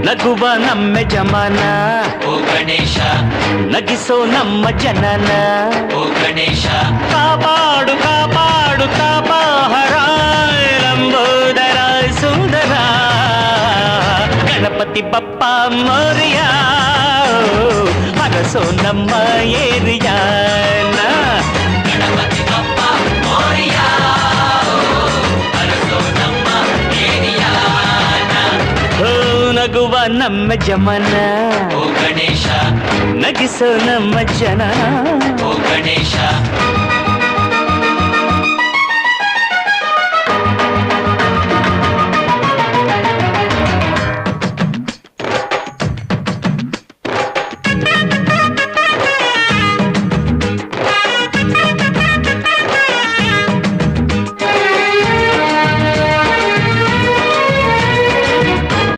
ನಗುವ ನಮ್ಮ ಜಮಾನ ಓ ಗಣೇಶ ನಗಿಸೋ ನಮ್ಮ ಜನನ ಓ ಗಣೇಶ ಕಾಪಾಡು ಕಾಪಾಡು ತಾಪಹರ ಲಂಬೋದರ ಸುಂದರ ಗಣಪತಿ ಬಪ್ಪ ಮೋರಿಯ ಹರಸೋ ನಮ್ಮ ಏರಿಯಾನ ಗಣಪತಿ ಬಪ್ಪ ಮೋರಿಯ ಹರಸೋ ನಮ್ಮ ಏರಿಯಾನ ಓ ನಗುವ ನಮ್ಮ ಜಮನ ಓ ಗಣೇಶ ನಗಿಸೋ ನಮ್ಮ ಜನ ಓ ಗಣೇಶ